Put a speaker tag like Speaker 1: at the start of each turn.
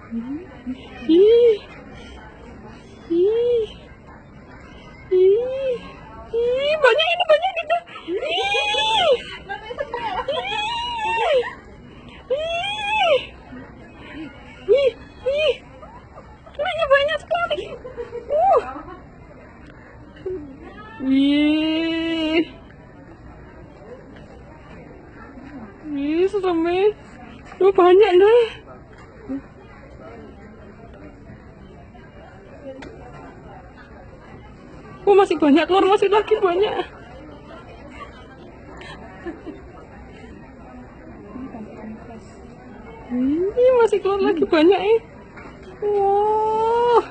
Speaker 1: Ih. Ih. Ih. Ih, banyak itu. Ih. Ih. Ih. Banyak sekali. Ih. Ih, serem ya. Banyak dah. Masih banyak keluar, masih lagi banyak. Ini masih keluar lagi banyak ya. Wah.